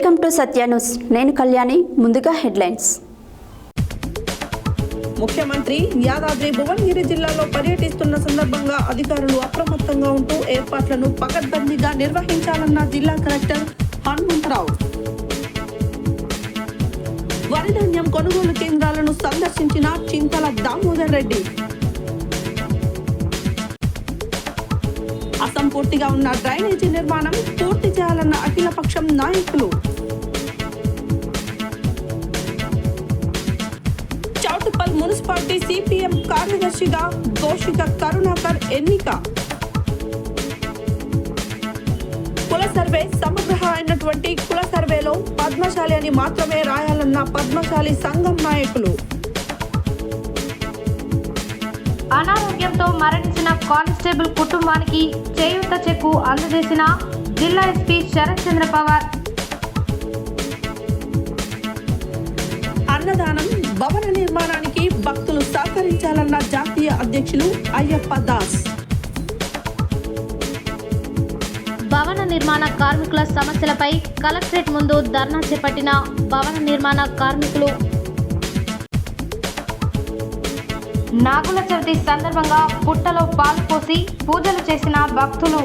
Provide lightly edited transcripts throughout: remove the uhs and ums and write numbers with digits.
Welcome to Satya news. నేను కళ్యాణి. ముందుగా headlines. ముఖ్యమంత్రి యాదాద్రి భువనగిరి జిల్లాలో పర్యటిస్తున్న సందర్భంగా అధికారులు అప్రమత్తంగా ఉంటూ ఏర్పాట్లను పకడ్బందీగా నిర్వహించాలన్న జిల్లా కలెక్టర్ హనుమంతరావు. వరి ధాన్యం కొనుగోలు కేంద్రాలను సందర్శించిన చింతల దామోదర్ రెడ్డి. అసంపూర్తిగా ఉన్న డ్రైనేజీ నిర్మాణం పూర్తి చేయాలన్న అఖిలపక్షం నాయకులు. చౌటుప్పల్ మున్సిపాలిటీ సిపిఎం కార్యదర్శిగా గోషిక కరుణాకర్ ఎన్నిక. కుల సర్వే సమగ్ర అయినటువంటి కుల సర్వేలో పద్మశాలి అని మాత్రమే రాయాలన్న పద్మశాలి సంఘం నాయకులు. అనారోగ్యంతో మరణించిన కానిస్టేబుల్ కుటుంబానికి చేయూత చెక్కు అందజేసిన జిల్లా ఎస్పీ శరత్ చంద్ర పవార్. అన్నదానం భవన నిర్మాణానికి భక్తులు సహకరించాలన్న జాతీయ అధ్యక్షులు అయ్యప్ప దాస్. భవన నిర్మాణ కార్మికుల సమస్యలపై కలెక్టరేట్ ముందు ధర్నా చేపట్టిన భవన నిర్మాణ కార్మికులు. నాగుల చవితి సందర్భంగా పుట్టలో పాలు పోసి పూజలు చేసిన భక్తులు.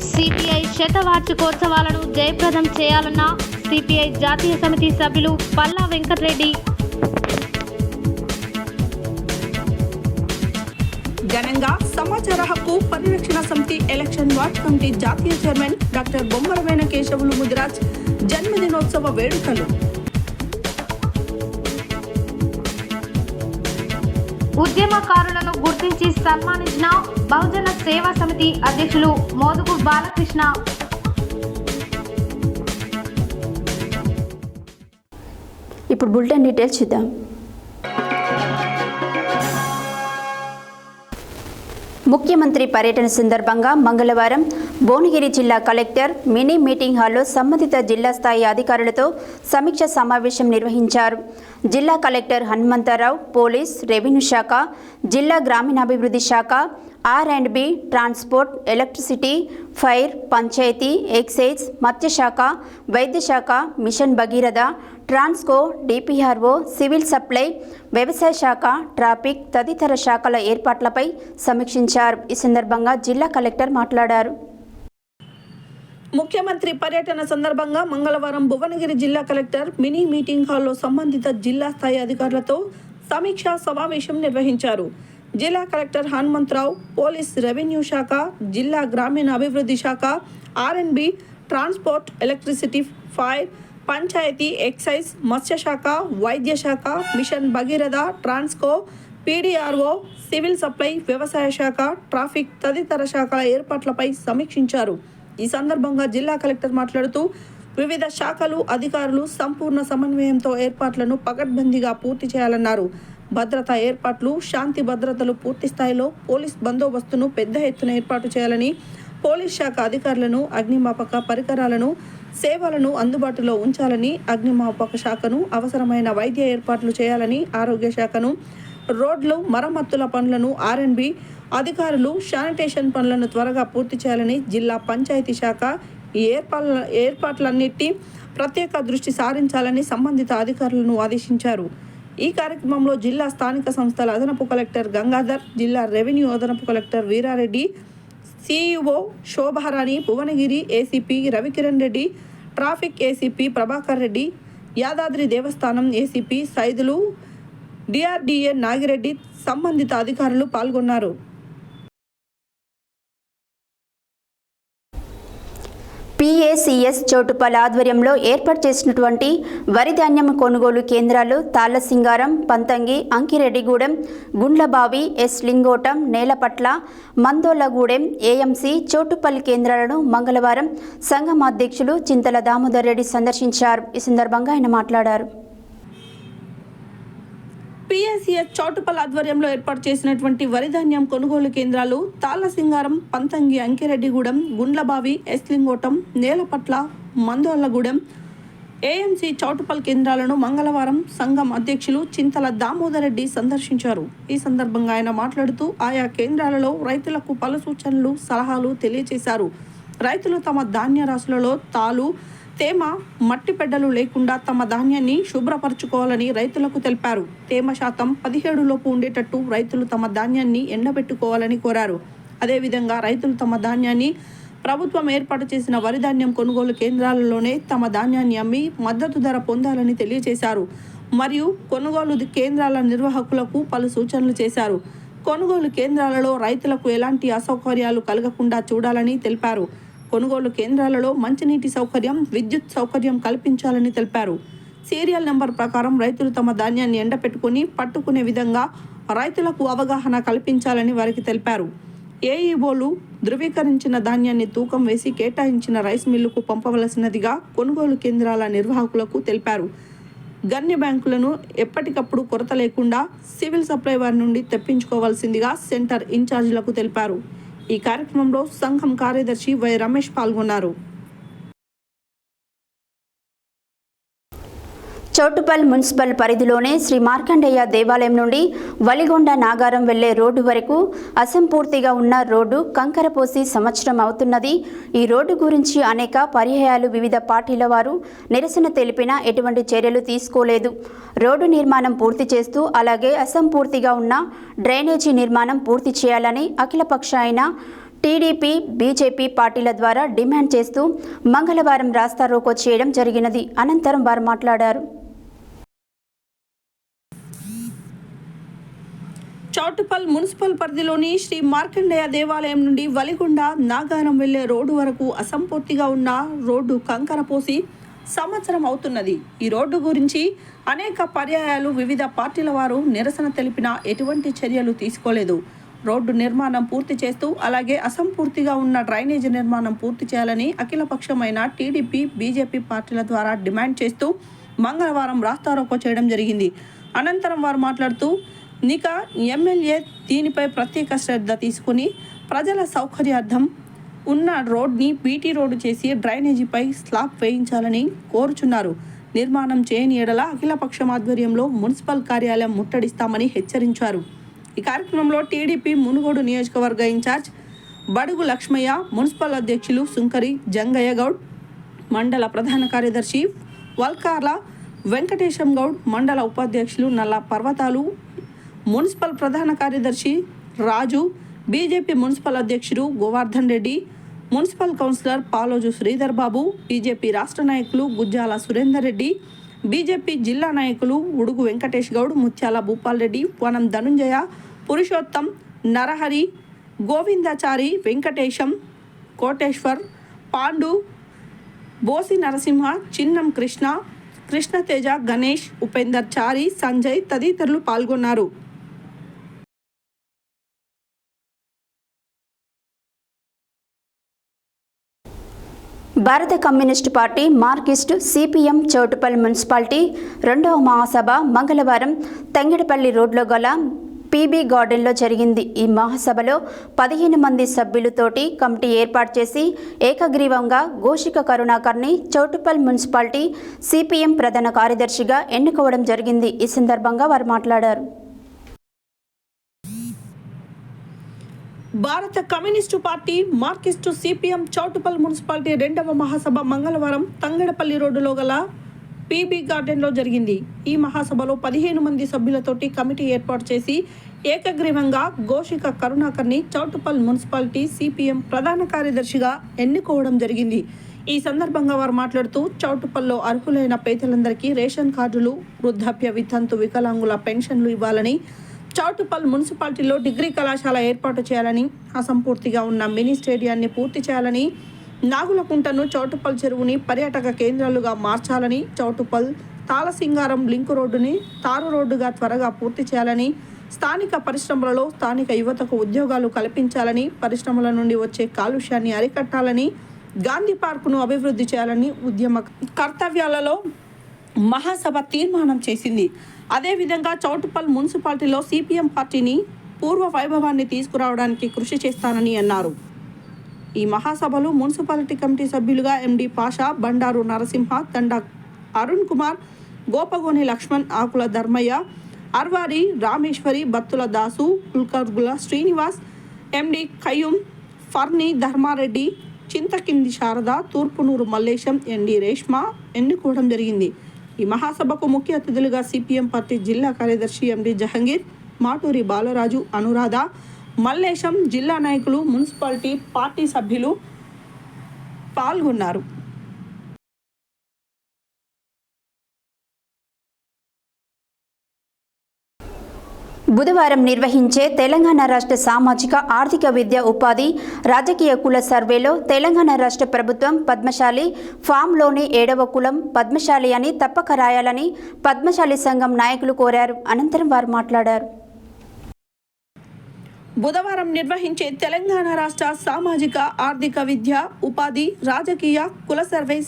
సిపిఐ శతవార్షికోత్సవాలను జయప్రదం చేయాలన్న సిపిఐ జాతీయ సమితి సభ్యులు పల్లా వెంకటరెడ్డి. ఘనంగా సమాచార హక్కు పరిరక్షణ సమితి ఎలక్షన్ వార్డ్ కమిటీ జాతీయ చైర్మన్ డాక్టర్ బొమ్మరవేణ కేశవులు ముదిరాజ్ జన్మదినోత్సవ వేడుకలు. ఉద్యమకారులను గుర్తించి సన్మానించిన బహుజన సేవా సమితి అధ్యక్షులు మోదుగు బాలకృష్ణ. ఇప్పుడు బులెటిన్ డీటెయిల్స్ చూద్దాం. ముఖ్యమంత్రి పర్యటన సందర్భంగా మంగళవారం భువనగిరి జిల్లా కలెక్టర్ మినీ మీటింగ్ హాల్లో సంబంధిత జిల్లా స్థాయి అధికారులతో సమీక్ష సమావేశం నిర్వహించారు. జిల్లా కలెక్టర్ హనుమంతరావు, పోలీస్, రెవెన్యూ శాఖ, జిల్లా గ్రామీణాభివృద్ధి శాఖ, R&B, transport, electricity, fire, panchayati, excise, మత్స్యశాఖ, వైద్యశాఖ, mission Bhagiratha, Transco, DPRO, civil supply, వ్యవసాయ శాఖ, ట్రాఫిక్ తదితర శాఖల ఏర్పాట్లపై సమీక్షించారు. ఈ సందర్భంగా జిల్లా కలెక్టర్ మాట్లాడారు. ముఖ్యమంత్రి పర్యటన సందర్భంగా మంగళవారం భువనగిరి జిల్లా కలెక్టర్ మినీ మీటింగ్ హాల్లో సంబంధిత జిల్లా స్థాయి అధికారులతో సమీక్షా సమావేశం నిర్వహించారు. జిల్లా కలెక్టర్ హనుమంతరావు, పోలీస్, రెవెన్యూ శాఖ, జిల్లా గ్రామీణ అభివృద్ధి శాఖ, R&B, transport, electricity, fire, panchayati, excise, మత్స్యశాఖ, వైద్య శాఖ, mission Bhagiratha, Transco, PDRO, civil supply, వ్యవసాయ శాఖ, ట్రాఫిక్ తదితర శాఖల ఏర్పాట్లపై సమీక్షించారు. ఈ సందర్భంగా జిల్లా కలెక్టర్ మాట్లాడుతూ వివిధ శాఖలు, అధికారులు సంపూర్ణ సమన్వయంతో ఏర్పాట్లను పకడ్బందీగా పూర్తి చేయాలన్నారు. భద్రతా ఏర్పాట్లు, శాంతి భద్రతలు పూర్తి స్థాయిలో, పోలీస్ బందోబస్తును పెద్ద ఎత్తున ఏర్పాటు చేయాలని, పోలీస్ శాఖ అధికారులను, అగ్నిమాపక పరికరాలను, సేవలను అందుబాటులో ఉంచాలని, అగ్నిమాపక శాఖను అవసరమైన వైద్య ఏర్పాట్లు చేయాలని, ఆరోగ్య శాఖను, రోడ్లు మరమ్మతుల పనులను, R&B అధికారులు శానిటేషన్ పనులను త్వరగా పూర్తి చేయాలని, జిల్లా పంచాయతీ శాఖ ఈ ఏర్పాట్లన్నిటి ప్రత్యేక దృష్టి సారించాలని సంబంధిత అధికారులను ఆదేశించారు. ఈ కార్యక్రమంలో జిల్లా స్థానిక సంస్థల అదనపు కలెక్టర్ గంగాధర్, జిల్లా రెవెన్యూ అదనపు collector Veerareddy, CEO Shobharani, Bhuvanagiri ACP Ravikiran Reddy, traffic ACP Prabhakar Reddy, Yadadri దేవస్థానం ఏసీపీ సైదులు, DRDA నాగిరెడ్డి సంబంధిత అధికారులు పాల్గొన్నారు. PACS చౌటుప్పల్ ఆధ్వర్యంలో ఏర్పాటు చేసినటువంటి వరి ధాన్యం కొనుగోలు కేంద్రాలు తాళ్లసింగారం, పంతంగి, అంకిరెడ్డిగూడెం, గుండ్లబావి, ఎస్ లింగోటం, నేలపట్ల, మందోలగూడెం, AMC చౌటుప్పల్ కేంద్రాలను మంగళవారం సంఘం అధ్యక్షులు చింతల దామోదర్ రెడ్డి సందర్శించారు. ఈ సందర్భంగా ఆయన మాట్లాడారు. PACS చౌటుప్పల్ ఆధ్వర్యంలో ఏర్పాటు చేసినటువంటి వరి ధాన్యం కొనుగోలు కేంద్రాలు తాళ్లసింగారం, పంతంగి, అంకిరెడ్డిగూడెం, గుండ్లబావి, ఎస్లింగోటం, నేలపట్ల, మందోళ్లగూడెం, AMC చౌటుప్పల్ కేంద్రాలను మంగళవారం సంఘం అధ్యక్షులు చింతల దామోదర్ రెడ్డి సందర్శించారు. ఈ సందర్భంగా ఆయన మాట్లాడుతూ ఆయా కేంద్రాలలో రైతులకు పలు సూచనలు, సలహాలు తెలియజేశారు. రైతులు తమ ధాన్య రాశులలో తాలు, తేమ, మట్టి పెడ్డలు లేకుండా తమ ధాన్యాన్ని శుభ్రపరచుకోవాలని రైతులకు తెలిపారు. తేమ శాతం 17 లోపు ఉండేటట్టు రైతులు తమ ధాన్యాన్ని ఎండబెట్టుకోవాలని కోరారు. అదేవిధంగా రైతులు తమ ధాన్యాన్ని ప్రభుత్వం ఏర్పాటు చేసిన వరి ధాన్యం కొనుగోలు కేంద్రాలలోనే తమ ధాన్యాన్ని అమ్మి మద్దతు ధర పొందాలని తెలియజేశారు. మరియు కొనుగోలు కేంద్రాల నిర్వాహకులకు పలు సూచనలు చేశారు. కొనుగోలు కేంద్రాలలో రైతులకు ఎలాంటి అసౌకర్యాలు కలగకుండా చూడాలని తెలిపారు. కొనుగోలు కేంద్రాలలో మంచినీటి సౌకర్యం, విద్యుత్ సౌకర్యం కల్పించాలని తెలిపారు. సీరియల్ నెంబర్ ప్రకారం రైతులు తమ ధాన్యాన్ని ఎండపెట్టుకుని పట్టుకునే విధంగా రైతులకు అవగాహన కల్పించాలని వారికి తెలిపారు. ఏఈఓలు ధృవీకరించిన ధాన్యాన్ని తూకం వేసి కేటాయించిన రైస్ మిల్లుకు పంపవలసినదిగా కొనుగోలు కేంద్రాల నిర్వాహకులకు తెలిపారు. గన్య బ్యాంకులను ఎప్పటికప్పుడు కొరత లేకుండా సివిల్ సప్లై వారి నుండి తెప్పించుకోవాల్సిందిగా సెంటర్ ఇన్ఛార్జీలకు తెలిపారు. ఈ కార్యక్రమంలో సంఘం కార్యదర్శి వై రమేష్ పాల్గొన్నారు. చౌటుప్పల్ మున్సిపల్ పరిధిలోనే శ్రీ మార్కండేయ దేవాలయం నుండి వలిగొండ నాగారం వెళ్లే రోడ్డు వరకు అసంపూర్తిగా ఉన్న రోడ్డు కంకర పోసి సంవత్సరం అవుతున్నది. ఈ రోడ్డు గురించి అనేక పర్యాయాలు వివిధ పార్టీల వారు నిరసన తెలిపినా ఎటువంటి చర్యలు తీసుకోలేదు. రోడ్డు నిర్మాణం పూర్తి చేస్తూ అలాగే అసంపూర్తిగా ఉన్న డ్రైనేజీ నిర్మాణం పూర్తి చేయాలని అఖిలపక్ష అయిన టీడీపీ, బీజేపీ పార్టీల ద్వారా డిమాండ్ చేస్తూ మంగళవారం రాస్తారోకో చేయడం జరిగినది. అనంతరం వారు మాట్లాడారు. చౌటుప్పల్ మున్సిపల్ పరిధిలోని శ్రీ మార్కండేయ దేవాలయం నుండి వలిగొండ నాగారం వెళ్లే రోడ్డు వరకు అసంపూర్తిగా ఉన్న రోడ్డు కంకర పోసి సంవత్సరం అవుతున్నది. ఈ రోడ్డు గురించి అనేక పర్యాయాలు వివిధ పార్టీల వారు నిరసన తెలిపినా ఎటువంటి చర్యలు తీసుకోలేదు. రోడ్డు నిర్మాణం పూర్తి చేస్తూ అలాగే అసంపూర్తిగా ఉన్న డ్రైనేజీ నిర్మాణం పూర్తి చేయాలని అఖిలపక్షమైన టీడీపీ, బీజేపీ పార్టీల ద్వారా డిమాండ్ చేస్తూ మంగళవారం రాస్తారోకో చేయడం జరిగింది. అనంతరం వారు మాట్లాడుతూ నికా ఎమ్మెల్యే దీనిపై ప్రత్యేక శ్రద్ధ తీసుకుని ప్రజల సౌకర్యార్థం ఉన్న రోడ్ని బీటీ రోడ్డు చేసి డ్రైనేజీపై స్లాబ్ వేయించాలని కోరుచున్నారు. నిర్మాణం చేయని ఎడల అఖిలపక్షం ఆధ్వర్యంలో మున్సిపల్ కార్యాలయం ముట్టడిస్తామని హెచ్చరించారు. ఈ కార్యక్రమంలో టీడీపీ మునుగోడు నియోజకవర్గ ఇన్ఛార్జ్ బడుగు లక్ష్మయ్య, మున్సిపల్ అధ్యక్షులు సుంకరి జంగయ్య గౌడ్, మండల ప్రధాన కార్యదర్శి వల్కార్ల వెంకటేశం గౌడ్, మండల ఉపాధ్యక్షులు నల్ల పర్వతాలు, మున్సిపల్ ప్రధాన కార్యదర్శి రాజు, బీజేపీ మున్సిపల్ అధ్యక్షుడు Govardhan Reddy, municipal councillor Paloju Sridhar Babu, BJP రాష్ట్ర నాయకులు గుజ్జాల సురేందర్ రెడ్డి, బీజేపీ జిల్లా నాయకులు ఉడుగు వెంకటేష్ గౌడ్, ముత్యాల భూపాల్ రెడ్డి, వనం ధనుంజయ, పురుషోత్తం, నరహరి, గోవిందాచారి, వెంకటేశం, కోటేశ్వర్, పాండు, బోసి నరసింహ, చిన్నం కృష్ణ, కృష్ణతేజ, గణేష్, ఉపేందర్ చారి, సంజయ్ తదితరులు పాల్గొన్నారు. భారత communist party, Marxist, CPM Choutuppal municipality 2వ మహాసభ మంగళవారం తంగెడపల్లి రోడ్లో గల పీబీ గార్డెన్లో జరిగింది. ఈ మహాసభలో 15 మంది సభ్యులతోటి కమిటీ ఏర్పాటు చేసి ఏకగ్రీవంగా గోషిక కరుణాకర్ని చౌటుప్పల్ మున్సిపాలిటీ సిపిఎం ప్రధాన కార్యదర్శిగా ఎన్నుకోవడం జరిగింది. ఈ సందర్భంగా వారు మాట్లాడారు. భారత communist party, Marxist, CPM Choutuppal municipality 2వ మహాసభ మంగళవారం తంగెడపల్లి రోడ్డులో గల పీబీ గార్డెన్లో జరిగింది. ఈ మహాసభలో 15 మంది సభ్యులతోటి కమిటీ ఏర్పాటు చేసి ఏకగ్రీవంగా గోషిక కరుణాకర్ని చౌటుప్పల్ మున్సిపాలిటీ సిపిఎం ప్రధాన కార్యదర్శిగా ఎన్నుకోవడం జరిగింది. ఈ సందర్భంగా వారు మాట్లాడుతూ చౌటుప్పల్లో అర్హులైన పేదలందరికీ రేషన్ కార్డులు, వృద్ధాప్య, వితంతు, వికలాంగుల పెన్షన్లు ఇవ్వాలని, చౌటుప్పల్ మున్సిపాలిటీలో డిగ్రీ కళాశాల ఏర్పాటు చేయాలని, అసంపూర్తిగా ఉన్న మినీ స్టేడియాన్ని పూర్తి చేయాలని, నాగులకుంటను, చౌటుప్పల్ చెరువుని పర్యాటక కేంద్రాలుగా మార్చాలని, చౌటుప్పల్ తాళసింగారం లింకు రోడ్డుని తారు రోడ్డుగా త్వరగా పూర్తి చేయాలని, స్థానిక పరిశ్రమలలో స్థానిక యువతకు ఉద్యోగాలు కల్పించాలని, పరిశ్రమల నుండి వచ్చే కాలుష్యాన్ని అరికట్టాలని, గాంధీ పార్కును అభివృద్ధి చేయాలని ఉద్యమ కర్తవ్యాలలో మహాసభ తీర్మానం చేసింది. అదేవిధంగా చౌటుప్పల్ మున్సిపాలిటీలో సిపిఎం పార్టీని పూర్వ వైభవాన్ని తీసుకురావడానికి కృషి చేస్తానని అన్నారు. ఈ మహాసభలో మున్సిపాలిటీ కమిటీ సభ్యులుగా ఎండి పాషా, బండారు నరసింహ, తండా అరుణ్ కుమార్, గోపగోని లక్ష్మణ్, ఆకుల ధర్మయ్య, అర్వారి రామేశ్వరి, బత్తుల దాసు, కుల్కర్గుల శ్రీనివాస్, ఎండి ఖయ్యూమ్, ఫర్ని ధర్మారెడ్డి, చింతకింది శారద, తూర్పునూరు మల్లేశం, ఎన్డి రేష్మ ఎన్నుకోవడం జరిగింది. ఈ మహాసభకు ముఖ్య అతిథులుగా సిపిఎం పార్టీ జిల్లా కార్యదర్శి ఎండి జహంగీర్, మాటూరి బాలరాజు, అనురాధ, మల్లేశం, జిల్లా నాయకులు, మున్సిపాలిటీ పార్టీ సభ్యులు పాల్గొన్నారు. బుధవారం నిర్వహించే తెలంగాణ రాష్ట్ర సామాజిక ఆర్థిక విద్య ఉపాధి రాజకీయ కుల సర్వేలో తెలంగాణ రాష్ట్ర ప్రభుత్వం పద్మశాలి ఫామ్లోని 7వ కులం పద్మశాలి అని తప్పక రాయాలని పద్మశాలి సంఘం నాయకులు కోరారు. అనంతరం వారు మాట్లాడారు. బుధవారం నిర్వహించే తెలంగాణ రాష్ట్ర సామాజిక ఆర్థిక విద్య ఉపాధి రాజకీయ కుల సర్వే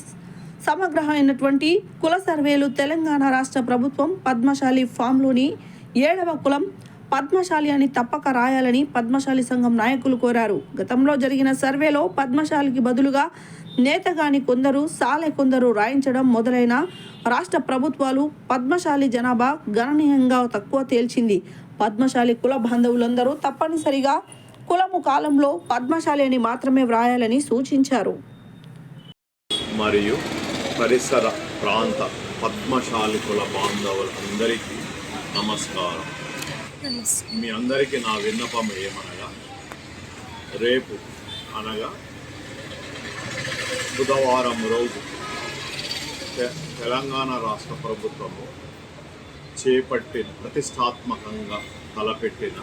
సమగ్రమైనటువంటి కుల సర్వేలు తెలంగాణ రాష్ట్ర ప్రభుత్వం పద్మశాలి ఫామ్లోని 7వ కులం పద్మశాలి అని తప్పక రాయాలని పద్మశాలి సంఘం నాయకులు కోరారు. గతంలో జరిగిన సర్వేలో పద్మశాలికి బదులుగా నేతగాని కొందరు, సాలె కొందరు రాయించడం మొదలైన రాష్ట్ర ప్రభుత్వాలు పద్మశాలి జనాభా గణనీయంగా తక్కువ తేల్చింది. పద్మశాలి కుల బాంధవులందరూ తప్పనిసరిగా కులము కాలంలో పద్మశాలి అని మాత్రమే వ్రాయాలని సూచించారు. మరియు పరిసర ప్రాంత పద్మశాలి కుల బాంధవులందరికీ నమస్కారం. మీ అందరికీ నా విన్నపం ఏమనగా, రేపు అనగా బుధవారం రోజు తెలంగాణ రాష్ట్ర ప్రభుత్వము చేపట్టిన ప్రతిష్టాత్మకంగా తలపెట్టిన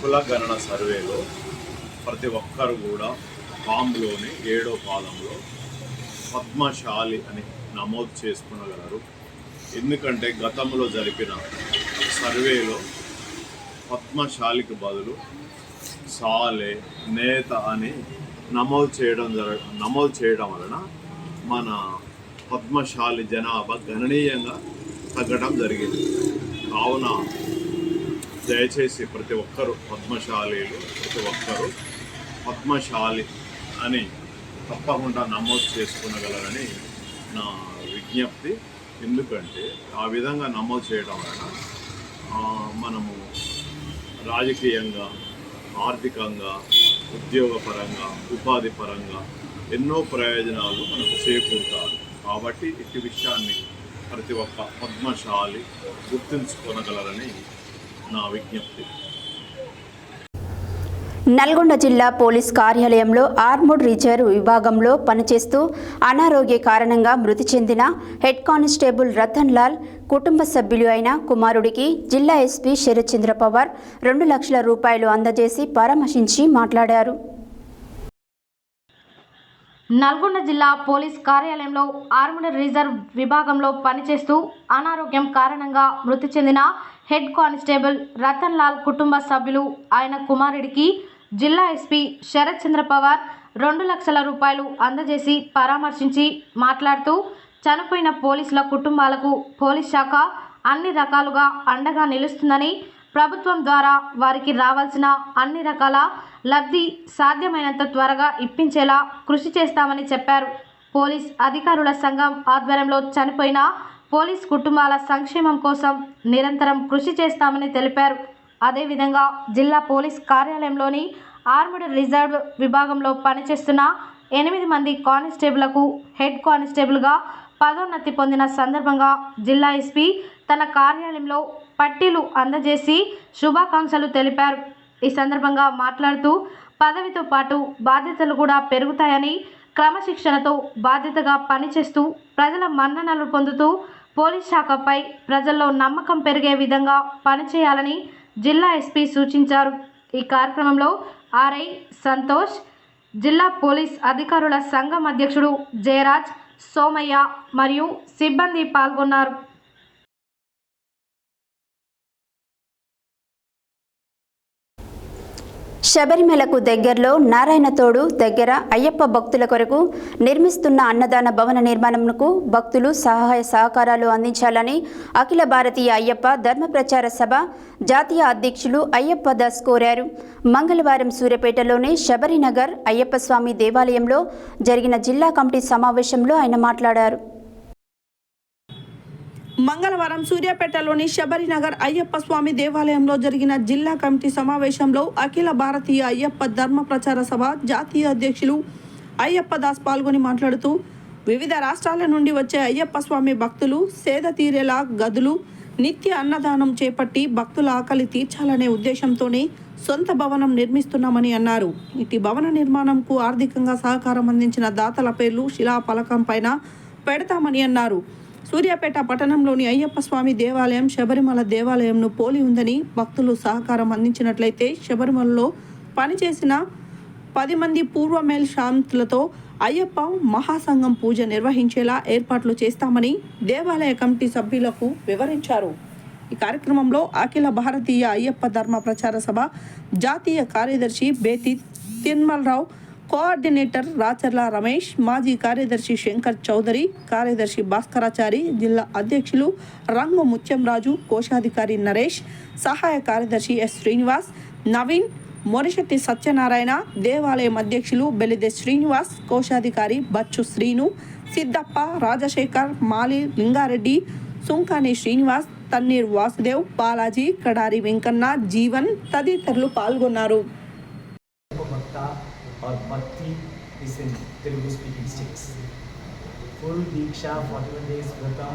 కులగణన సర్వేలో ప్రతి ఒక్కరు కూడా ఫామ్లోని 7వ పాదంలో పద్మశాలి అని నమోదు చేసుకునగలరు. ఎందుకంటే గతంలో జరిపిన సర్వేలో పద్మశాలికి బదులు సాలే, నేత అని నమోదు చేయడం వలన మన పద్మశాలి జనాభా గణనీయంగా తగ్గడం జరిగింది. కావున దయచేసి ప్రతి ఒక్కరు పద్మశాలి అని తప్పకుండా నమోదు చేసుకునగలరని నా విజ్ఞప్తి. ఎందుకంటే ఆ విధంగా నమోదు చేయడం వలన మనము రాజకీయంగా, ఆర్థికంగా, ఉద్యోగపరంగా, ఉపాధి పరంగా ఎన్నో ప్రయోజనాలు మనకు చేకూరుతారు. కాబట్టి ఇట్టి విషయాన్ని ప్రతి ఒక్క పద్మశాలి గుర్తుంచుకోనగలరని నా విజ్ఞప్తి. నల్గొండ జిల్లా పోలీస్ కార్యాలయంలో ఆర్మూడ్ రిజర్వ్ విభాగంలో పనిచేస్తూ అనారోగ్య కారణంగా మృతి చెందిన హెడ్ కానిస్టేబుల్ రతన్ లాల్ కుటుంబ సభ్యులు అయిన కుమారుడికి జిల్లా ఎస్పీ శరత్ చంద్ర పవార్ 2 లక్షల రూపాయలు అందజేసి పరామర్శించి మాట్లాడారు. నల్గొండ జిల్లా పోలీస్ కార్యాలయంలో ఆర్మూడ్ రిజర్వ్ విభాగంలో పనిచేస్తూ అనారోగ్యం కారణంగా మృతి చెందిన హెడ్ కానిస్టేబుల్ రతన్ లాల్ కుటుంబ సభ్యులు ఆయన కుమారుడికి జిల్లా ఎస్పీ శరత్ చంద్ర పవార్ 2 లక్షల రూపాయలు అందజేసి పరామర్శించి మాట్లాడుతూ చనిపోయిన పోలీసుల కుటుంబాలకు పోలీస్ శాఖ అన్ని రకాలుగా అండగా నిలుస్తుందని, ప్రభుత్వం ద్వారా వారికి రావాల్సిన అన్ని రకాల లబ్ధి సాధ్యమైనంత త్వరగా ఇప్పించేలా కృషి చేస్తామని చెప్పారు. పోలీస్ అధికారుల సంఘం ఆధ్వర్యంలో చనిపోయిన పోలీస్ కుటుంబాల సంక్షేమం కోసం నిరంతరం కృషి చేస్తామని తెలిపారు. అదేవిధంగా జిల్లా పోలీస్ కార్యాలయంలోని ఆర్మూడ్ రిజర్వ్ విభాగంలో పనిచేస్తున్న 8 మంది కానిస్టేబుళ్లకు హెడ్ కానిస్టేబుల్గా పదోన్నతి పొందిన సందర్భంగా జిల్లా ఎస్పీ తన కార్యాలయంలో పట్టీలు అందజేసి శుభాకాంక్షలు తెలిపారు. ఈ సందర్భంగా మాట్లాడుతూ పదవితో పాటు బాధ్యతలు కూడా పెరుగుతాయని, క్రమశిక్షణతో బాధ్యతగా పనిచేస్తూ ప్రజల మన్ననలు పొందుతూ పోలీస్ శాఖపై ప్రజల్లో నమ్మకం పెరిగే విధంగా పనిచేయాలని జిల్లా ఎస్పీ సూచించారు. ఈ కార్యక్రమంలో ఆర్ఐ సంతోష్, జిల్లా పోలీస్ అధికారుల సంఘం అధ్యక్షుడు జయరాజ్, సోమయ్య మరియు సిబ్బంది పాల్గొన్నారు. శబరిమలకు దగ్గరలో నారాయణతోడు దగ్గర అయ్యప్ప భక్తుల కొరకు నిర్మిస్తున్న అన్నదాన భవన నిర్మాణంకు భక్తులు సహాయ సహకారాలు అందించాలని అఖిల భారతీయ అయ్యప్ప ధర్మ ప్రచార సభ జాతీయ అధ్యక్షులు అయ్యప్ప దాస్ కోరారు. మంగళవారం సూర్యాపేటలోని శబరినగర్ అయ్యప్ప స్వామి దేవాలయంలో జరిగిన జిల్లా కమిటీ సమావేశంలో ఆయన మాట్లాడారు. మంగళవారం సూర్యాపేటలోని శబరినగర్ అయ్యప్ప స్వామి దేవాలయంలో జరిగిన జిల్లా కమిటీ సమావేశంలో అఖిల భారతీయ అయ్యప్ప ధర్మ ప్రచార సభ జాతీయ అధ్యక్షులు అయ్యప్ప దాస్ పాల్గొని మాట్లాడుతూ వివిధ రాష్ట్రాల నుండి వచ్చే అయ్యప్ప స్వామి భక్తులు సేద తీరేలా గదులు నిత్య అన్నదానం చేపట్టి భక్తుల ఆకలి తీర్చాలనే ఉద్దేశంతోనే సొంత భవనం నిర్మిస్తున్నామని అన్నారు. ఇటు భవన నిర్మాణంకు ఆర్థికంగా సహకారం అందించిన దాతల పేర్లు శిలాఫలకం పైన పెడతామని అన్నారు. సూర్యాపేట పట్టణంలోని అయ్యప్ప స్వామి దేవాలయం శబరిమల దేవాలయంను పోలి ఉందని భక్తులు సహకారం అందించినట్లయితే శబరిమలలో పనిచేసిన 10 మంది పూర్వ మేల్ శాంతులతో అయ్యప్ప మహాసంఘం పూజ నిర్వహించేలా ఏర్పాట్లు చేస్తామని దేవాలయ కమిటీ సభ్యులకు వివరించారు. ఈ కార్యక్రమంలో అఖిల భారతీయ అయ్యప్ప ధర్మ ప్రచార సభ జాతీయ కార్యదర్శి బేతి తిరుమలరావు, కోఆర్డినేటర్ రాచర్ల రమేష్, మాజీ కార్యదర్శి శంకర్ చౌదరి, కార్యదర్శి భాస్కరాచారి, జిల్లా అధ్యక్షులు రంగు ముత్యంరాజు, కోశాధికారి నరేష్, సహాయ కార్యదర్శి ఎస్ శ్రీనివాస్, నవీన్, మొరిశెట్టి సత్యనారాయణ, దేవాలయం అధ్యక్షులు బెలిదే శ్రీనివాస్, కోశాధికారి బచ్చు శ్రీను, సిద్దప్ప, రాజశేఖర్, మాలి లింగారెడ్డి, సుంకాని శ్రీనివాస్, తన్నీర్ వాసుదేవ్, బాలాజీ, కడారి వెంకన్న, జీవన్ తదితరులు పాల్గొన్నారు. or Bhakti is in Telugu speaking states. Full Diksha, 41 days Vrata,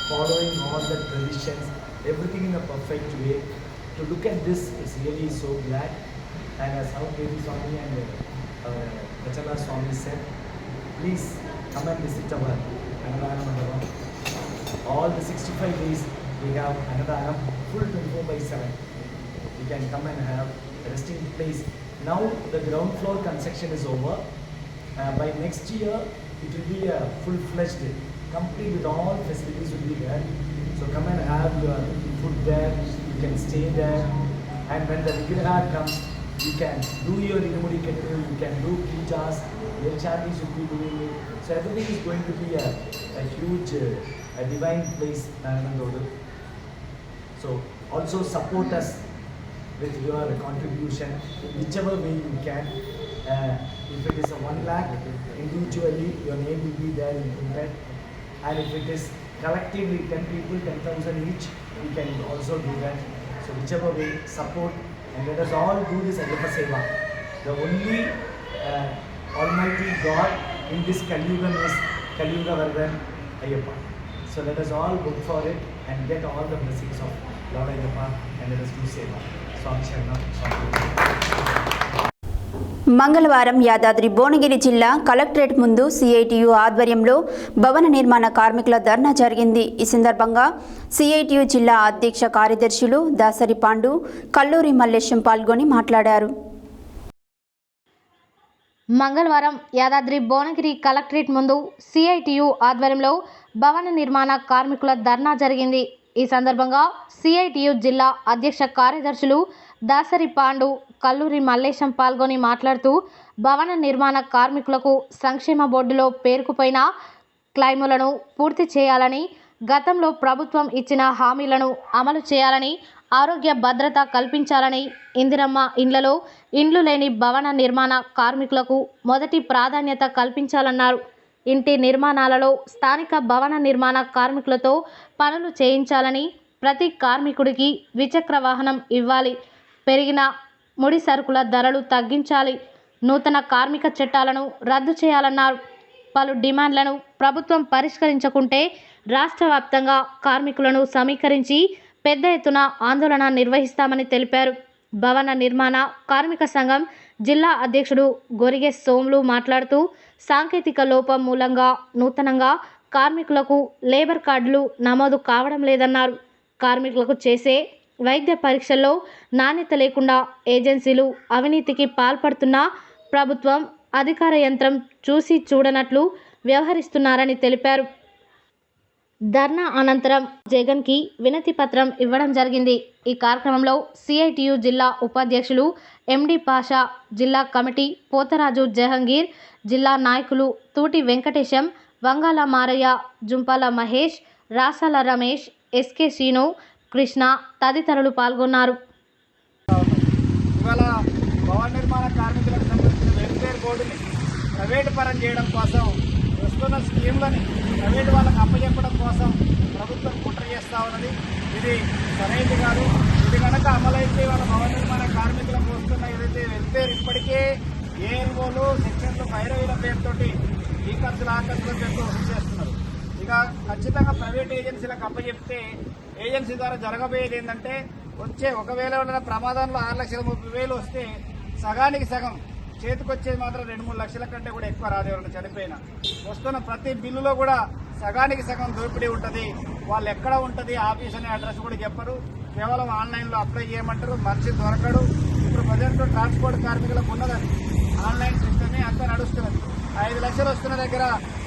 following all the traditions, everything in a perfect way. To look at this is really so glad. And as how Devi Swami and Rachala Swami said, please come and visit our Annadana Mandalam. All the 65 days we have Annadana full 24/7. We can come and have a resting place. Now the ground floor construction is over. By next year it will be a full-fledged, complete with all facilities will be there. So come and have your food there, you can stay there, and when the Vigraha comes, you can do your Irumudi Kettu, you can do pujas, your charities will be doing it. So everything is going to be a huge, a divine place, Narayanandodu. So also support us with your contribution in whichever way you can. If it is a 1 lakh individually, your name will be there in printed, and if it is collectively 10 people, 10,000 each, you can also do that. So whichever way, support, and let us all do this Ayyappa Seva. The only Almighty God in this Kaliyuga is Kaliyuga Varadan Ayyappa. So let us all look for it and get all the blessings of Lord Ayyappa, and let us do Seva. మంగళవారం యాదాద్రి భువనగిరి జిల్లా collectorate ముందు CITU ఆధ్వర్యంలో భవన నిర్మాణ కార్మికుల ధర్నా జరిగింది. ఈ సందర్భంగా సిఐటియు జిల్లా అధ్యక్ష కార్యదర్శులు దాసరి పాండు, కల్లూరి మల్లేశం పాల్గొని మాట్లాడారు. మంగళవారం యాదాద్రి భువనగిరి కలెక్టరేట్ ముందు సిఐటియు ఆధ్వర్యంలో భవన నిర్మాణ కార్మికుల ధర్నా జరిగింది. ఈ సందర్భంగా సిఐటియు జిల్లా అధ్యక్ష కార్యదర్శులు దాసరి పాండు, కల్లూరి మల్లేశం పాల్గొని మాట్లాడుతూ భవన నిర్మాణ కార్మికులకు సంక్షేమ బోర్డులో పేరుకుపోయిన క్లైములను పూర్తి చేయాలని, గతంలో ప్రభుత్వం ఇచ్చిన హామీలను అమలు చేయాలని, ఆరోగ్య భద్రత కల్పించాలని, ఇందిరమ్మ ఇండ్లలో ఇండ్లు లేని భవన నిర్మాణ కార్మికులకు మొదటి ప్రాధాన్యత కల్పించాలన్నారు. ఇంటి నిర్మాణాలలో స్థానిక భవన నిర్మాణ కార్మికులతో పనులు చేయించాలని, ప్రతి కార్మికుడికి ద్విచక్ర వాహనం ఇవ్వాలి, పెరిగిన ముడి సరుకుల ధరలు తగ్గించాలి, నూతన కార్మిక చట్టాలను రద్దు చేయాలన్నారు. పలు డిమాండ్లను ప్రభుత్వం పరిష్కరించకుంటే రాష్ట్ర వ్యాప్తంగా కార్మికులను సమీకరించి పెద్ద ఎత్తున ఆందోళన నిర్వహిస్తామని తెలిపారు. భవన నిర్మాణ కార్మిక సంఘం జిల్లా అధ్యక్షుడు గొరిగే సోములు మాట్లాడుతూ సాంకేతిక లోపం మూలంగా నూతనంగా కార్మికులకు లేబర్ కార్డులు నమోదు కావడం లేదన్నారు. కార్మికులకు చేసే వైద్య పరీక్షల్లో నాణ్యత లేకుండా ఏజెన్సీలు అవినీతికి పాల్పడుతున్నా ప్రభుత్వం అధికార యంత్రం చూసి చూడనట్లు వ్యవహరిస్తున్నారని తెలిపారు. ధర్నా అనంతరం జగన్కి వినతి పత్రం ఇవ్వడం జరిగింది. ఈ కార్యక్రమంలో సిఐటియు జిల్లా ఉపాధ్యక్షులు ఎండి పాషా, జిల్లా కమిటీ పోతరాజు జహంగీర్, జిల్లా నాయకులు తూటి వెంకటేశం, వంగాల మారయ్య, జుంపాల మహేష్, రాసాల రమేష్, ఎస్కే శ్రీను, కృష్ణ తదితరులు పాల్గొన్నారు. ఇవాళ భవన నిర్మాణ కార్మికులకు సంబంధించిన వెల్ఫేర్ బోర్డుని ప్రైవేటు పరం చేయడం కోసం వస్తున్న స్కీమ్లని ప్రైవేటు వాళ్ళకి అప్పచెప్పడం కోసం ప్రభుత్వం కుట్ర చేస్తూ ఉన్నది. ఇది సరైనది కాదు. ఇది కనుక అమలైతే వాళ్ళ భవన నిర్మాణ కార్మికులకు వస్తున్న ఏదైతే వెల్ఫేర్ ఇప్పటికే ఏఎల్ఓలు సెక్షన్లు భైరవీల పేరుతోటి ఈ ఖర్చులు ఆ ఖర్చుల పేరుతో వసూలు చేస్తున్నారు. ఇక ఖచ్చితంగా ప్రైవేట్ ఏజెన్సీలకు అప్పచెప్తే ఏజెన్సీ ద్వారా జరగబోయేది ఏంటంటే వచ్చే ఒకవేళ ఉన్న ప్రమాదంలో 6,30,000 వస్తే సగానికి సగం చేతికొచ్చేది మాత్రం 2-3 లక్షల కంటే కూడా ఎక్కువ రాదు. ఎవరైనా చనిపోయినా వస్తున్న ప్రతి బిల్లులో కూడా సగానికి సగం దోపిడీ ఉంటుంది. వాళ్ళు ఎక్కడ ఉంటుంది ఆఫీస్ అనే అడ్రస్ కూడా చెప్పరు. కేవలం ఆన్లైన్లో అప్లై చేయమంటారు. మనిషి దొరకడు. ఇప్పుడు ప్రజెంట్ ట్రాన్స్పోర్ట్ కార్మికులకు ఉన్నదని ఆన్లైన్ సిస్టమే అంతా నడుస్తున్నది. 5 లక్షలు వస్తున్న దగ్గర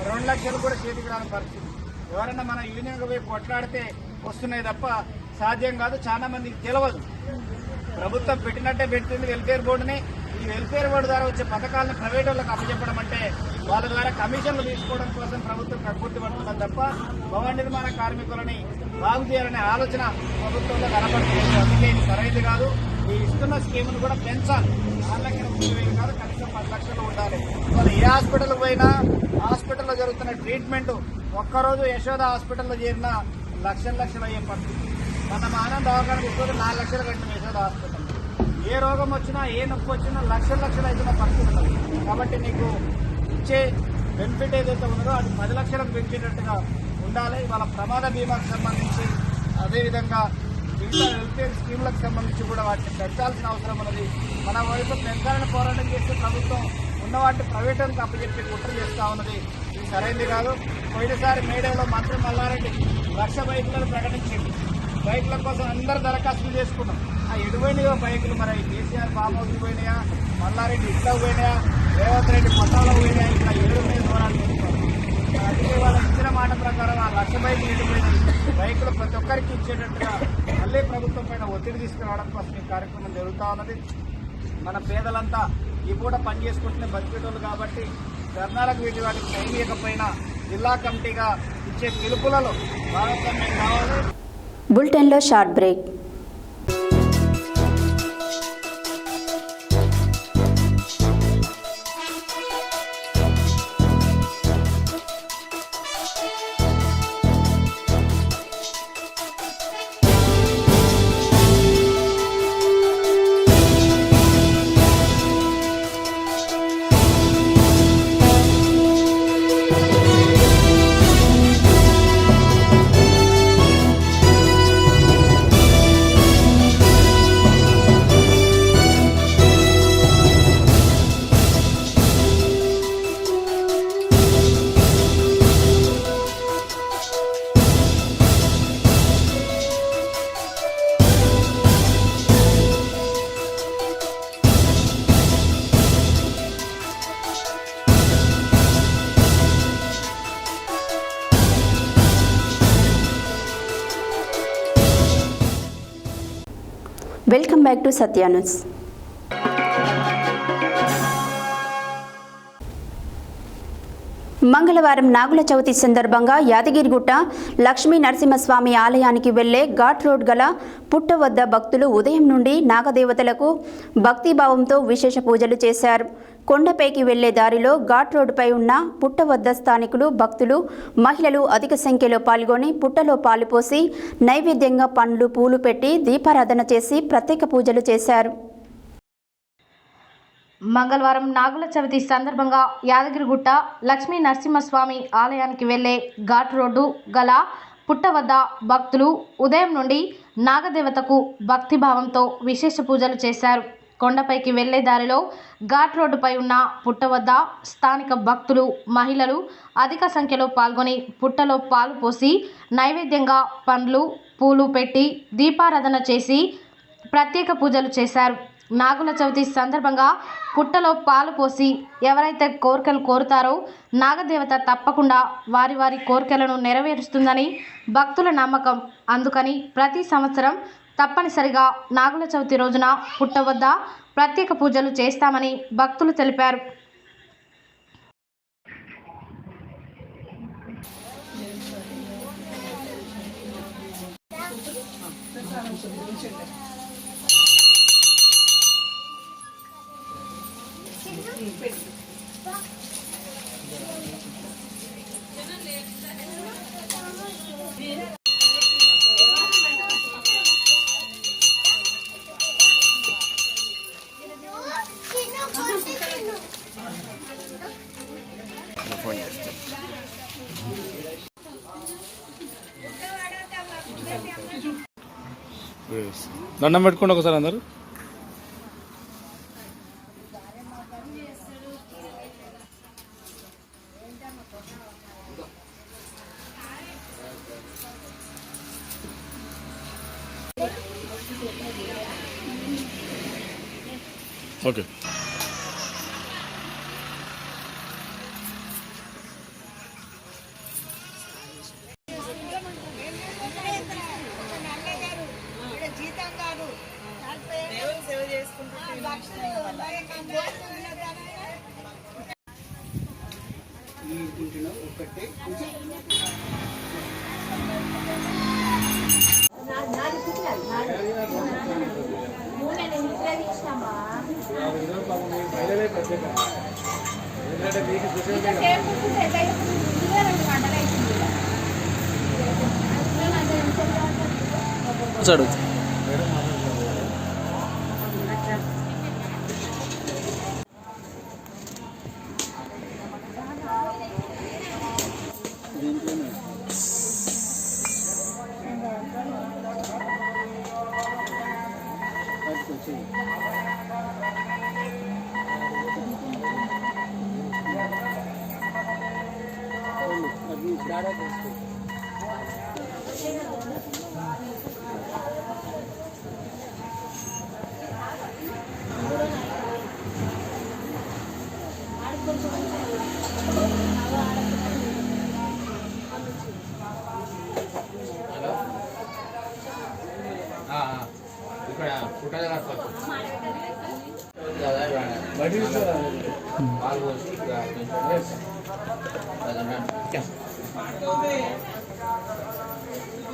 2 లక్షలు కూడా చేతికి రాని పరిస్థితి. ఎవరైనా మన యూనియన్ పోయి కొట్లాడితే వస్తున్నాయి తప్ప సాధ్యం కాదు. చాలా మందికి తెలియదు. ప్రభుత్వం పెట్టినట్టే పెట్టింది వెల్ఫేర్ బోర్డుని. ఈ వెల్ఫేర్ బోర్డు ద్వారా వచ్చే పథకాలను ప్రైవేట్ వాళ్ళకి అప్పచెప్పడం అంటే వాళ్ళ ద్వారా కమిషన్లు తీసుకోవడం కోసం ప్రభుత్వం కక్కుర్తి పడుతున్నది తప్ప భవన నిర్మాణ కార్మికులని బాగు చేయాలనే ఆలోచన ప్రభుత్వంలో కనపడుతుంది. అందుకే ఇది సరైనది కాదు. ఈ ఇస్తున్న స్కీమును కూడా పెంచాలి. 4,30,000 కాదు, కనీసం 10 లక్షలు ఉండాలి. వాళ్ళు ఏ హాస్పిటల్కి పోయినా హాస్పిటల్లో జరుగుతున్న ట్రీట్మెంట్ ఒక్కరోజు యశోద హాస్పిటల్లో చేరిన లక్షలు అయ్యే పరిస్థితి. మన మానవ దవాఖాన తీసుకొని 4 లక్షలు కట్టిన యశోద హాస్పిటల్. ఏ రోగం వచ్చినా ఏ నొప్పి వచ్చినా లక్షలు అవుతున్న పరిస్థితి ఉన్నది. కాబట్టి నీకు ఇచ్చే బెనిఫిట్ ఏదైతే ఉన్నదో అది 10 లక్షలకు పెంచేటట్టుగా ఉండాలి. వాళ్ళ ప్రమాద బీమాకు సంబంధించి అదేవిధంగా మిగతా వెల్ఫేర్ స్కీములకు సంబంధించి కూడా వాటిని పెంచాల్సిన అవసరం ఉన్నది. మన వైపు పెంచాలని పోరాటం చేస్తే ప్రభుత్వం ఉన్న వాటిని ప్రైవేటులకు అప్పచెప్పి కుట్ర చేస్తూ ఉన్నది. ఇది సరైనది కాదు. పోయినసారి మేడేలో మంత్రి మల్లారెడ్డి 1,00,000 బైకులను ప్రకటించింది. బైకుల కోసం అందరూ దరఖాస్తులు చేసుకున్నాం. ఆ ఎడుపోయినాయో బైకులు మరి కేసీఆర్ ఫామ్ హౌస్కి పోయినాయా, మల్లారెడ్డి ఇంట్లోకి పోయినాయా, రేవంత్ రెడ్డి పట్టాలో పోయినాయా, ఇక్కడ 7 దూరాలు చేస్తున్నారు. అందుకే వాళ్ళు ఇచ్చిన మాట ప్రకారం ఆ 1,00,000 బైకులు ఎడిపోయినాయి. బైకులు ప్రతి ఒక్కరికి ఇచ్చేటట్టుగా మళ్ళీ ప్రభుత్వం పైన ఒత్తిడి తీసుకురావడం కోసం ఈ కార్యక్రమం జరుగుతూ ఉన్నది. మన పేదలంతా ఈ పూట పని చేసుకుంటూనే బతికేటోళ్ళు కాబట్టి ధర్నాలకు వీటి వాటికి టైం ఇవ్వకపోయినా జిల్లా కమిటీగా ఇచ్చే పిలుపులలో భాగస్వామ్యం కావాలి. బులెటిన్లో short break. Welcome back to Satya news. మంగళవారం నాగుల చవితి సందర్భంగా యాదగిరిగుట్ట లక్ష్మీ నరసింహస్వామి ఆలయానికి వెళ్లే ఘాట్ రోడ్ గల పుట్ట వద్ద భక్తులు ఉదయం నుండి నాగదేవతలకు భక్తిభావంతో విశేష పూజలు చేశారు. కొండపైకి వెళ్లే దారిలో ఘాట్ రోడ్డుపై ఉన్న పుట్ట వద్ద స్థానికులు, భక్తులు, మహిళలు అధిక సంఖ్యలో పాల్గొని పుట్టలో పాలు పోసి నైవేద్యంగా పండ్లు, పూలు పెట్టి దీపారాధన చేసి ప్రత్యేక పూజలు చేశారు. మంగళవారం నాగుల చవితి సందర్భంగా యాదగిరిగుట్ట లక్ష్మీ నరసింహస్వామి ఆలయానికి వెళ్లే ఘాట్ రోడ్డు గల పుట్ట వద్ద భక్తులు ఉదయం నుండి నాగదేవతకు భక్తిభావంతో విశేష పూజలు చేశారు. కొండపైకి వెళ్లే దారిలో ఘాట్ రోడ్డుపై ఉన్న పుట్ట వద్ద స్థానిక భక్తులు, మహిళలు అధిక సంఖ్యలో పాల్గొని పుట్టలో పాలు పోసి నైవేద్యంగా పండ్లు, పూలు పెట్టి దీపారాధన చేసి ప్రత్యేక పూజలు చేశారు. నాగుల చవితి సందర్భంగా పుట్టలో పాలు పోసి ఎవరైతే కోరికలు కోరుతారో నాగదేవత తప్పకుండా వారి వారి కోరికలను నెరవేరుస్తుందని భక్తుల నమ్మకం. అందుకని ప్రతి సంవత్సరం తప్పనిసరిగా నాగుల చవితి రోజున పుట్ట వద్ద ప్రత్యేక పూజలు చేస్తామని భక్తులు తెలిపారు. దండం పెట్టుకోండి ఒకసారి అందరు. ఓకే.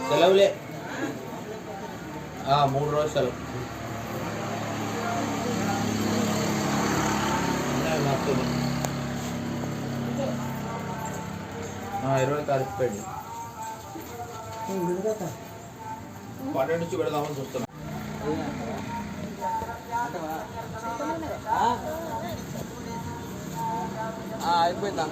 సెలవులే 3 రోజులు సెలవు. నచ్చింది 20 తారీఖు పెళ్ళి 12 నుంచి పెడదామని చూస్తున్నా. అయిపోయింది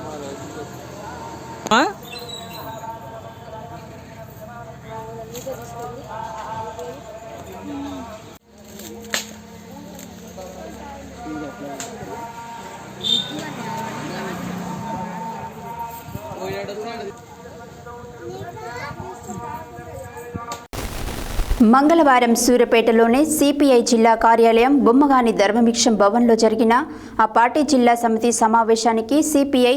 మంగళవారం సూర్యాపేటలోని సిపిఐ జిల్లా కార్యాలయం బొమ్మగాని ధర్మభిక్షం భవన్లో జరిగిన ఆ పార్టీ జిల్లా సమితి సమావేశానికి సిపిఐ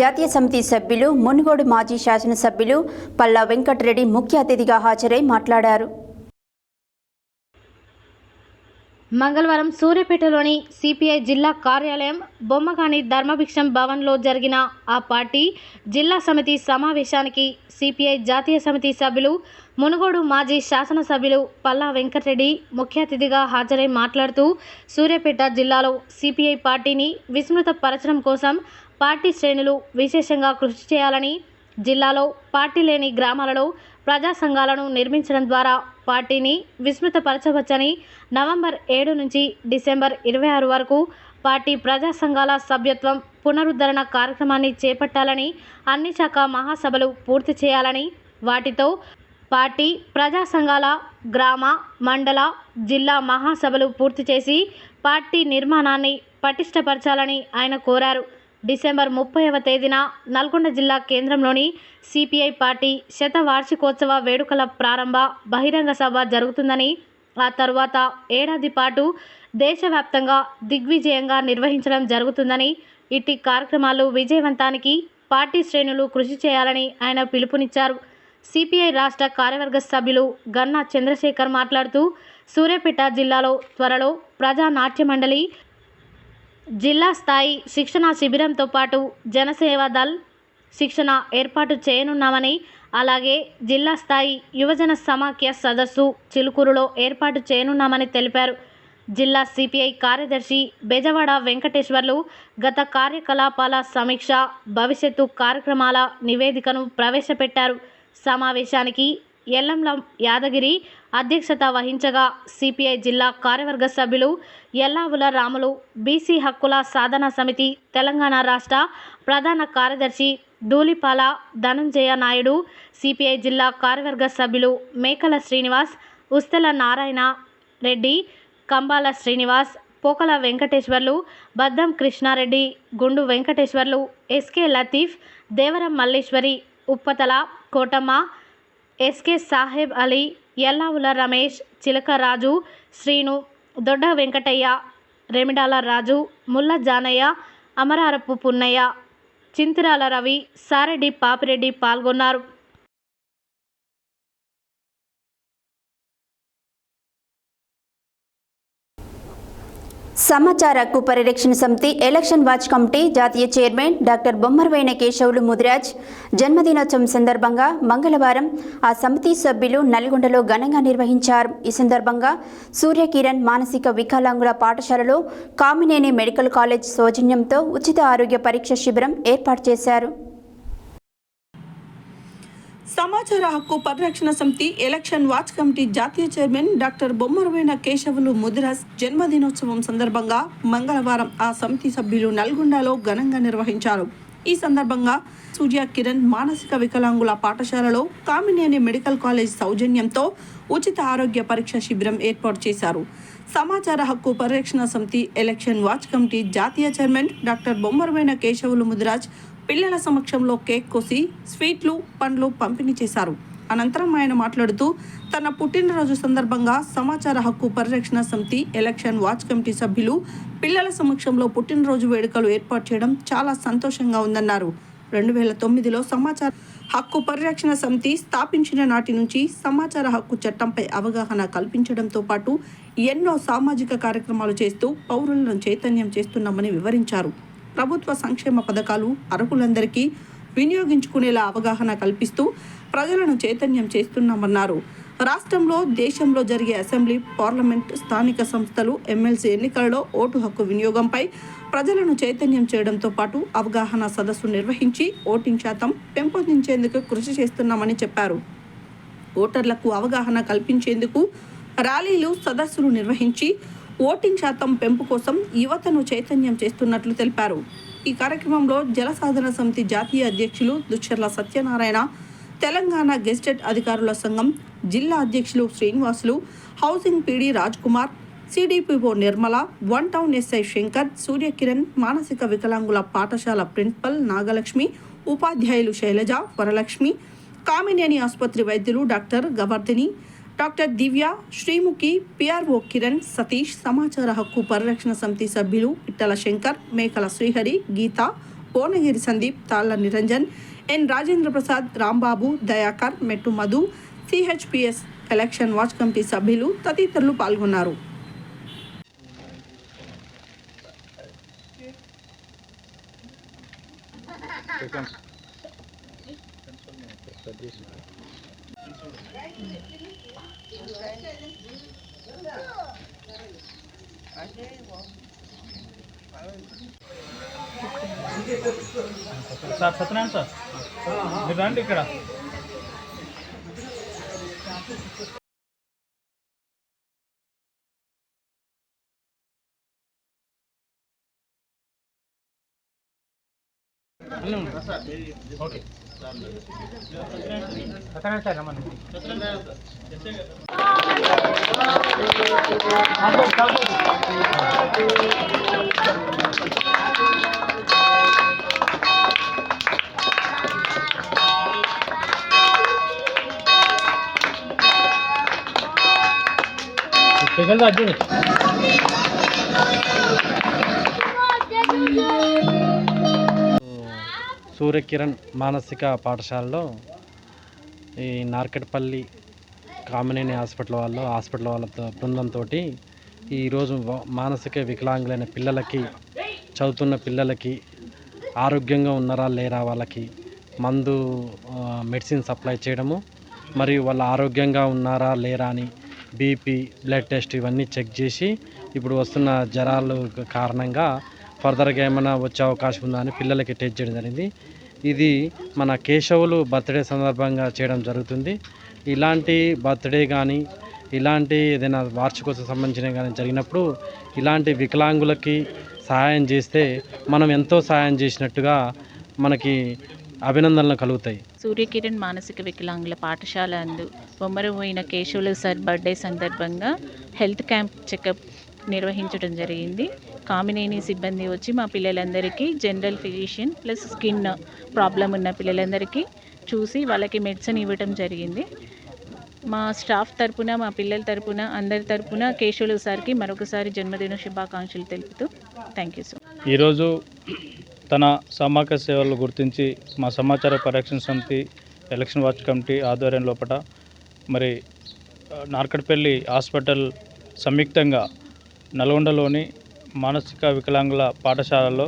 జాతీయ సమితి సభ్యులు మునుగోడు మాజీ శాసనసభ్యులు పల్లా వెంకటరెడ్డి ముఖ్య అతిథిగా హాజరై మాట్లాడారు. మంగళవారం సూర్యాపేటలోని సిపిఐ జిల్లా కార్యాలయం బొమ్మగాని ధర్మభిక్షం భవన్లో జరిగిన ఆ పార్టీ జిల్లా సమితి సమావేశానికి సిపిఐ జాతీయ సమితి సభ్యులు మునుగోడు మాజీ శాసనసభ్యులు పల్లా వెంకటరెడ్డి ముఖ్య అతిథిగా హాజరై మాట్లాడుతూ సూర్యాపేట జిల్లాలో సిపిఐ పార్టీని విస్తృతపరచడం కోసం పార్టీ శ్రేణులు విశేషంగా కృషి చేయాలని, జిల్లాలో పార్టీ లేని గ్రామాలలో ప్రజా సంఘాలను నిర్మించడం ద్వారా పార్టీని విస్తృతపరచవచ్చని, నవంబర్ 7 నుంచి డిసెంబర్ 26 వరకు పార్టీ ప్రజా సంఘాల సభ్యత్వం పునరుద్ధరణ కార్యక్రమాన్ని చేపట్టాలని, అన్ని శాఖ మహాసభలు పూర్తి చేయాలని, వాటితో పార్టీ ప్రజా సంఘాల గ్రామ, మండల, జిల్లా మహాసభలు పూర్తి చేసి పార్టీ నిర్మాణాన్ని పటిష్టపరచాలని ఆయన కోరారు. డిసెంబర్ 30వ తేదీన నల్గొండ జిల్లా కేంద్రంలోని సిపిఐ పార్టీ శతవార్షికోత్సవ వేడుకల ప్రారంభ బహిరంగ సభ జరుగుతుందని, ఆ తరువాత ఏడాది పాటు దేశవ్యాప్తంగా దిగ్విజయంగా నిర్వహించడం జరుగుతుందని, ఇట్టి కార్యక్రమాలు విజయవంతానికి పార్టీ శ్రేణులు కృషి చేయాలని ఆయన పిలుపునిచ్చారు. సిపిఐ రాష్ట్ర కార్యవర్గ సభ్యులు గన్నా చంద్రశేఖర్ మాట్లాడుతూ సూర్యాపేట జిల్లాలో త్వరలో ప్రజా నాట్య మండలి, జిల్లా స్థాయి శిక్షణ శిబిరంతో పాటు జనసేవా దళ్ శిక్షణ ఏర్పాటు చేయనున్నామని, అలాగే జిల్లా స్థాయి యువజన సమాఖ్య సదస్సు చిలుకూరులో ఏర్పాటు చేయనున్నామని తెలిపారు. జిల్లా సిపిఐ కార్యదర్శి బెజవాడ వెంకటేశ్వర్లు గత కార్యకలాపాల సమీక్ష, భవిష్యత్తు కార్యక్రమాల నివేదికను ప్రవేశపెట్టారు. సమావేశానికి ఎల్లంల యాదగిరి అధ్యక్షత వహించగా సిపిఐ జిల్లా కార్యవర్గ సభ్యులు ఎల్లావుల రాములు, బీసీ హక్కుల సాధన సమితి తెలంగాణ రాష్ట్ర ప్రధాన కార్యదర్శి ధూళిపాల ధనంజయ నాయుడు, సిపిఐ జిల్లా కార్యవర్గ సభ్యులు మేకల శ్రీనివాస్, ఉస్తల నారాయణ రెడ్డి, కంబాల శ్రీనివాస్, పోకల వెంకటేశ్వర్లు, బద్దం కృష్ణారెడ్డి, గుండు వెంకటేశ్వర్లు, ఎస్కే లతీఫ్, దేవరం మల్లేశ్వరి, ఉప్పతల కోటమ్మ, ఎస్కే సాహెబ్ అలీ, ఎల్లావుల రమేష్, చిలక రాజు, శ్రీను, దొడ్డ వెంకటయ్య, రెమిడాల రాజు, ముల్ల జానయ్య, అమరారపు పున్నయ్య, చింతిరాల రవి, సారెడ్డి పాపిరెడ్డి పాల్గొన్నారు. సమాచార హక్కు పరిరక్షణ సమితి ఎలక్షన్ వాచ్ కమిటీ జాతీయ చైర్మన్ డాక్టర్ బొమ్మరవైన కేశవులు ముదిరాజ్ జన్మదినోత్సవం సందర్భంగా మంగళవారం ఆ సమితి సభ్యులు నల్గొండలో ఘనంగా నిర్వహించారు. ఈ సందర్భంగా సూర్యకిరణ్ మానసిక వికలాంగుల పాఠశాలలో కామినేని మెడికల్ కాలేజ్ సౌజన్యంతో ఉచిత ఆరోగ్య పరీక్ష శిబిరం ఏర్పాటు చేశారు. సమాచార హక్కు పరిరక్షణ సమితి ఎలక్షన్ వాచ్ కమిటీ జాతీయ చైర్మన్ డాక్టర్ బొమ్మరవైన కేశవులు ముదిరాజ్ జన్మదినోత్సవం సందర్భంగా మంగళవారం ఆ సమితి సభ్యులు నల్గొండలో ఘనంగా నిర్వహించారు. ఈ సందర్భంగా సూర్య కిరణ్ మానసిక వికలాంగుల పాఠశాలలో కామినేని మెడికల్ కాలేజ్ సౌజన్యంతో ఉచిత ఆరోగ్య పరీక్ష శిబిరం ఏర్పాటు చేశారు. సమాచార హక్కు పరిరక్షణ సమితి ఎలక్షన్ వాచ్ కమిటీ జాతీయ చైర్మన్ డాక్టర్ బొమ్మరవైన కేశవులు ముదిరాజ్ పిల్లల సమక్షంలో కేక్ కోసి స్వీట్లు, పండ్లు పంపిణీ చేశారు. అనంతరం ఆయన మాట్లాడుతూ తన పుట్టినరోజు సందర్భంగా సమాచార హక్కు పరిరక్షణ సమితి ఎలక్షన్ వాచ్ కమిటీ సభ్యులు పిల్లల సమక్షంలో పుట్టినరోజు వేడుకలు ఏర్పాటు చేయడం చాలా సంతోషంగా ఉందన్నారు. 2009లో సమాచార హక్కు పరిరక్షణ సమితి స్థాపించిన నాటి నుంచి సమాచార హక్కు చట్టంపై అవగాహన కల్పించడంతో పాటు ఎన్నో సామాజిక కార్యక్రమాలు చేస్తూ పౌరులను చైతన్యం చేస్తున్నామని వివరించారు. ప్రభుత్వ సంక్షేమ పథకాలు అర్హులందరికీ వినియోగించుకునేలా అవగాహన కల్పిస్తూ ప్రజలను చైతన్యం చేస్తున్నామన్నారు. రాష్ట్రంలో, దేశంలో జరిగే అసెంబ్లీ, పార్లమెంట్, స్థానిక సంస్థలు, ఎమ్మెల్సీ ఎన్నికలలో ఓటు హక్కు వినియోగంపై ప్రజలను చైతన్యం చేయడంతో పాటు అవగాహన సదస్సు నిర్వహించి ఓటింగ్ శాతం పెంపొందించేందుకు కృషి చేస్తున్నామని చెప్పారు. ఓటర్లకు అవగాహన కల్పించేందుకు ర్యాలీలు, సదస్సులు నిర్వహించి ఓటింగ్ శాతం పెంపు కోసం యువతను చైతన్యం చేస్తున్నట్లు తెలిపారు. ఈ కార్యక్రమంలో జలసాధన సమితి జాతీయ అధ్యక్షులు దుచ్చర్ల సత్యనారాయణ, తెలంగాణ గెజిటెడ్ అధికారుల సంఘం జిల్లా అధ్యక్షులు Srinivasulu, housing PD Raj Kumar, CDPO Nirmala, one town SI Shankar, Surya Kiran మానసిక వికలాంగుల పాఠశాల ప్రిన్సిపల్ నాగలక్ష్మి, ఉపాధ్యాయులు శైలజ, వరలక్ష్మి, కామినేని ఆసుపత్రి వైద్యులు డాక్టర్ గవర్ధిని, డాక్టర్ దివ్య, శ్రీముఖి, పిఆర్ఓ కిరణ్, సతీష్, సమాచార హక్కు పరిరక్షణ సమితి సభ్యులు పిట్టల శంకర్, మేకల శ్రీహరి, గీత, భువనగిరి సందీప్, తాళ్ల నిరంజన్, ఎన్ రాజేంద్ర ప్రసాద్, రాంబాబు, దయాకర్, మెట్టు మధు, సిహెచ్పిఎస్ ఎలక్షన్ వాచ్ కమిటీ సభ్యులు తదితరులు పాల్గొన్నారు. సార్ సత్యనారాయణ సార్ మీరు రండి ఇక్కడ. ఓకే సత్యనారాయణ సార్ రమ్మని. సూర్యకిరణ్ మానసిక పాఠశాలలో ఈ నార్కెట్పల్లి కామినేని హాస్పిటల్ వాళ్ళ బృందంతో ఈరోజు మానసిక వికలాంగులైన పిల్లలకి, చదువుతున్న పిల్లలకి ఆరోగ్యంగా ఉన్నారా లేరా, వాళ్ళకి మందు మెడిసిన్ సప్లై చేయడము, మరియు వాళ్ళ ఆరోగ్యంగా ఉన్నారా లేరా అని బీపీ, బ్లడ్ టెస్ట్ ఇవన్నీ చెక్ చేసి ఇప్పుడు వస్తున్న జ్వరాలు కారణంగా ఫర్దర్గా ఏమైనా వచ్చే అవకాశం ఉందా అని పిల్లలకి టెస్ట్ చేయడం జరిగింది. ఇది మన కేశవులు బర్త్డే సందర్భంగా చేయడం జరుగుతుంది. ఇలాంటి బర్త్డే కానీ, ఇలాంటి ఏదైనా వార్షికోత్సవం సంబంధించిన కానీ జరిగినప్పుడు ఇలాంటి వికలాంగులకి సహాయం చేస్తే మనం ఎంతో సహాయం చేసినట్టుగా మనకి అభినందనలు కలుగుతాయి. సూర్యకిరణ్ మానసిక వికలాంగుల పాఠశాల అందు బొమ్మరపోయిన కేశవులు సార్ బర్త్డే సందర్భంగా హెల్త్ క్యాంప్ చెకప్ నిర్వహించడం జరిగింది. కామినేని సిబ్బంది వచ్చి మా పిల్లలందరికీ general physician plus skin problem ఉన్న పిల్లలందరికీ చూసి వాళ్ళకి మెడిసిన్ ఇవ్వడం జరిగింది. మా స్టాఫ్ తరపున మా పిల్లల తరపున అందరి తరపున కేశవులు సార్కి మరొకసారి జన్మదిన శుభాకాంక్షలు తెలుపుతూ థ్యాంక్ యూ సార్. ఈరోజు తన సామాజిక సేవలు గుర్తించి మా సమాచార పరిరక్షణ సమితి ఎలక్షన్ వాచ్ కమిటీ ఆధ్వర్యం లోపల మరి నార్కట్పల్లి హాస్పిటల్ సంయుక్తంగా నల్గొండలోని మానసిక వికలాంగుల పాఠశాలలో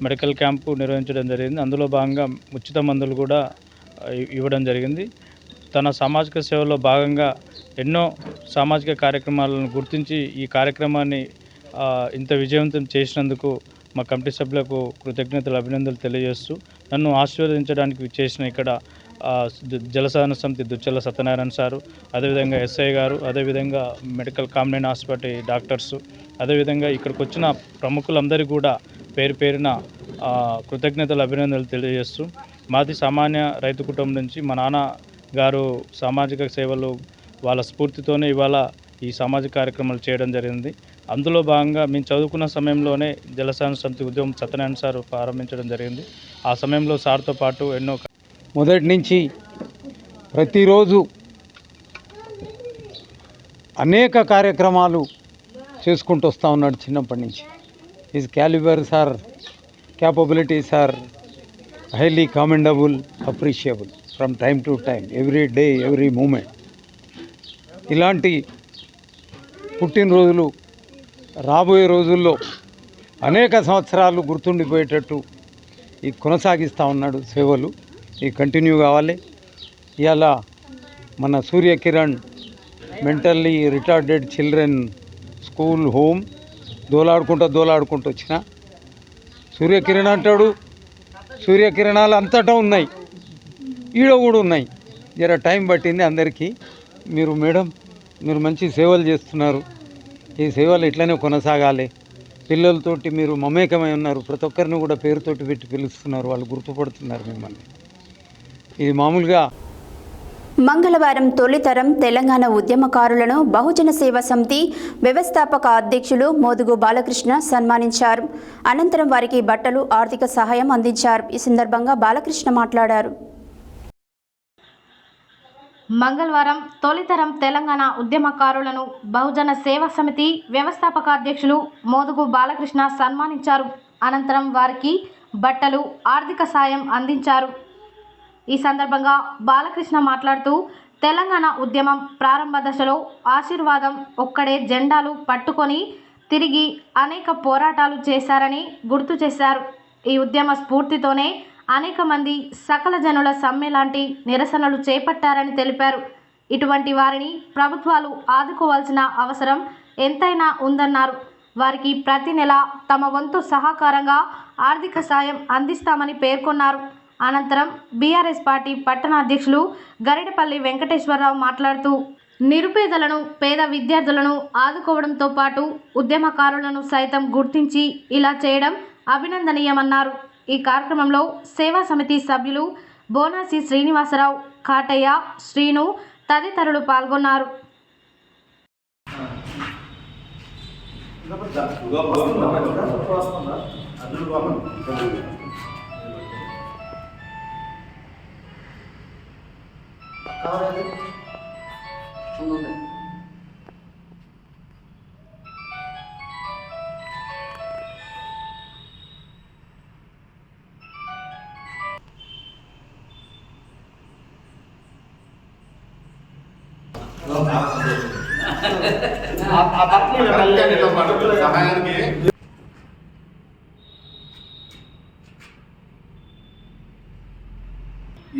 మెడికల్ క్యాంపు నిర్వహించడం జరిగింది. అందులో భాగంగా ఉచిత మందులు కూడా ఇవ్వడం జరిగింది. తన సామాజిక సేవలో భాగంగా ఎన్నో సామాజిక కార్యక్రమాలను గుర్తించి ఈ కార్యక్రమాన్ని ఇంత విజయవంతం చేసినందుకు మా కమిటీ సభ్యులకు కృతజ్ఞతలు అభినందనలు తెలియజేస్తూ నన్ను ఆశీర్వదించడానికి చేసిన ఇక్కడ జలసాధన సమితి దుచ్చల సత్యనారాయణ సారు, అదేవిధంగా ఎస్ఐ గారు, అదేవిధంగా మెడికల్ కామినేని హాస్పిటల్ డాక్టర్సు, అదేవిధంగా ఇక్కడికి వచ్చిన ప్రముఖులందరికీ కూడా పేరు పేరున కృతజ్ఞతలు అభినందనలు తెలియజేస్తూ మాది సామాన్య రైతు కుటుంబం నుంచి మా నాన్న గారు సామాజిక సేవలు వాళ్ళ స్ఫూర్తితోనే ఇవాళ ఈ సామాజిక కార్యక్రమాలు చేయడం జరిగింది. అందులో భాగంగా మేము చదువుకున్న సమయంలోనే జలసాధన సమితి ఉద్యమం సత్యనారాయణ సారు ప్రారంభించడం జరిగింది. ఆ సమయంలో సార్తో పాటు ఎన్నో మొదటి నుంచి ప్రతిరోజు అనేక కార్యక్రమాలు చేసుకుంటూ వస్తూ ఉన్నాడు చిన్నప్పటి నుంచి. His calibres are capabilities are highly commendable, appreciable from time to time, every day, every moment. ఇలాంటి పుట్టినరోజులు రాబోయే రోజుల్లో అనేక సంవత్సరాలు గుర్తుండిపోయేటట్టు ఈ కొనసాగిస్తూ ఉన్నాడు సేవలు. ఈ కంటిన్యూ కావాలి. ఇవాళ మన Suryakiran mentally retarded children school home దోలాడుకుంటూ వచ్చిన సూర్యకిరణ్ అంటాడు. సూర్యకిరణాలు అంతటా ఉన్నాయి, ఈడ కూడా ఉన్నాయి. జర టైం పట్టింది అందరికీ. మీరు మంచి సేవలు చేస్తున్నారు. ఈ సేవలు ఇట్లనే కొనసాగాలి. పిల్లలతోటి మీరు మమేకమై ఉన్నారు. ప్రతి ఒక్కరిని కూడా పేరుతోటి పెట్టి పిలుస్తున్నారు. వాళ్ళు గుర్తుపడుతున్నారు మిమ్మల్ని. ఇది మామూలుగా మంగళవారం తొలితరం తెలంగాణ ఉద్యమకారులను బహుజన సేవా సమితి వ్యవస్థాపక అధ్యక్షులు మోదుగు బాలకృష్ణ సన్మానించారు. అనంతరం వారికి బట్టలు, ఆర్థిక సహాయం అందించారు. ఈ సందర్భంగా బాలకృష్ణ మాట్లాడారు. మంగళవారం తొలితరం తెలంగాణ ఉద్యమకారులను బహుజన సేవా సమితి వ్యవస్థాపక అధ్యక్షులు మోదుగు బాలకృష్ణ సన్మానించారు. అనంతరం వారికి బట్టలు, ఆర్థిక సాయం అందించారు. ఈ సందర్భంగా బాలకృష్ణ మాట్లాడుతూ తెలంగాణ ఉద్యమం ప్రారంభ దశలో ఆశీర్వాదం ఒక్కడే జెండాలు పట్టుకొని తిరిగి అనేక పోరాటాలు చేశారని గుర్తు చేశారు. ఈ ఉద్యమ స్ఫూర్తితోనే అనేక మంది సకల జనుల సమ్మె లాంటి నిరసనలు చేపట్టారని తెలిపారు. ఇటువంటి వారిని ప్రభుత్వాలు ఆదుకోవాల్సిన అవసరం ఎంతైనా ఉందన్నారు. వారికి ప్రతి నెల తమ వంతు సహకారంగా ఆర్థిక సాయం అందిస్తామని పేర్కొన్నారు. అనంతరం బీఆర్ఎస్ పార్టీ పట్టణ అధ్యక్షులు గరిడపల్లి వెంకటేశ్వరరావు మాట్లాడుతూ నిరుపేదలను, పేద విద్యార్థులను ఆదుకోవడంతో పాటు ఉద్యమకారులను సైతం గుర్తించి ఇలా చేయడం అభినందనీయమన్నారు. ఈ కార్యక్రమంలో సేవా సమితి సభ్యులు బోనాసి శ్రీనివాసరావు, కాటయ్య, శ్రీను తదితరులు పాల్గొన్నారు.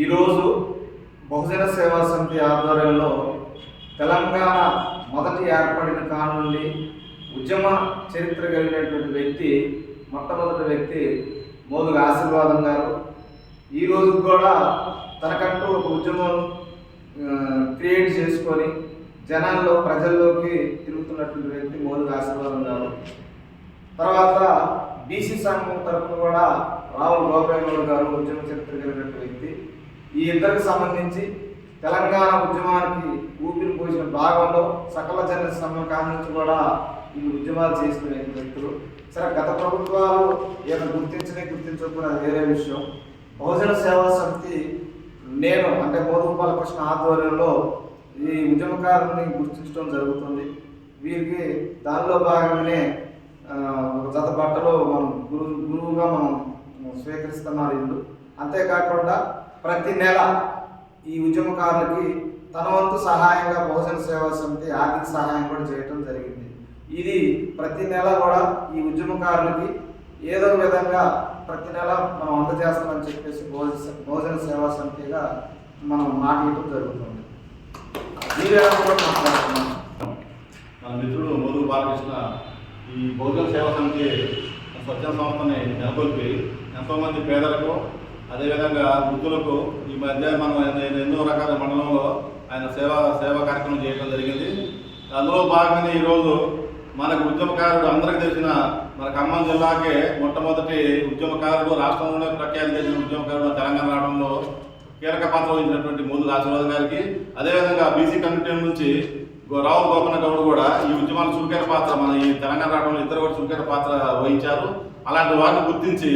ఈరోజు బహుజన సేవా సమితి ఆధ్వర్యంలో తెలంగాణ మొదటి ఏర్పడిన కానుండి ఉద్యమ చరిత్ర కలిగినటువంటి వ్యక్తి, మొట్టమొదటి వ్యక్తి మోదుగు ఆశీర్వాదం గారు. ఈరోజు కూడా తనకంటూ ఒక ఉద్యమం క్రియేట్ చేసుకొని జనాల్లో, ప్రజల్లోకి తిరుగుతున్నటువంటి వ్యక్తి మోదుగు ఆశీర్వాదం గారు. తర్వాత బీసీ సంఘం తరఫున కూడా రావుల గోపాలగౌడ్ గారు ఉద్యమ చరిత్ర కలిగినటువంటి వ్యక్తి. ఈ ఇద్దరికి సంబంధించి తెలంగాణ ఉద్యమానికి ఊపిరి పోసిన భాగంలో సకల జన సమ్మె కాడి నుంచి కూడా ఈ ఉద్యమాలు చేసిన వ్యక్తులు. సరే, గత ప్రభుత్వాలు ఏమైనా గుర్తించకపోయినా అది వేరే విషయం. బహుజన సేవా సమితి నేను అంటే మోదుగుపాల కృష్ణ ఆధ్వర్యంలో ఈ ఉద్యమకారుల్ని గుర్తించడం జరుగుతుంది. వీరికి దానిలో భాగంగానే ఒక జత బట్టలు మనం గురువుగా మనం స్వీకరిస్తున్నారు వీళ్ళు. అంతేకాకుండా ప్రతి నెల ఈ ఉద్యమకారులకి తన వంతు సహాయంగా బహుజన సేవా సమితి ఆర్థిక సహాయం కూడా చేయటం జరిగింది. ఇది ప్రతి నెల కూడా ఈ ఉద్యమకారులకి ఏదో విధంగా ప్రతి నెల మనం అందజేస్తామని చెప్పేసి బహుజన సేవా సమితిగా మనం మాట్లాడటం జరుగుతుంది. మన మిత్రుడు మోదుగు బాలకృష్ణ ఈ బహుజన సేవా సమితి స్వచ్ఛంద సంస్థని నెలకొల్పి ఎంతోమంది పేదలకు అదేవిధంగా వృద్ధులకు ఈ మధ్య మనం ఎన్నో రకాల మండలంలో ఆయన సేవా కార్యక్రమం చేయడం జరిగింది. అందులో భాగంగా ఈరోజు మనకు ఉద్యమకారుడు అందరికీ తెలిసిన మన ఖమ్మం జిల్లాకే మొట్టమొదటి ఉద్యమకారుడు, రాష్ట్రంలోనే ప్రఖ్యాతి చేసిన ఉద్యమకారుడు తెలంగాణ రావడంలో కీలక పాత్ర వహించినటువంటి మోదుగు ఆశీర్వాదం గారికి, అదేవిధంగా బీసీ కమ్యూనిటీ నుంచి రావుల గోపాలగౌడ్ కూడా ఈ ఉద్యమాలు చురుకైన పాత్ర మన ఈ తెలంగాణ రావడంలో ఇద్దరు కూడా చురుకైన పాత్ర వహించారు. అలాంటి వారిని గుర్తించి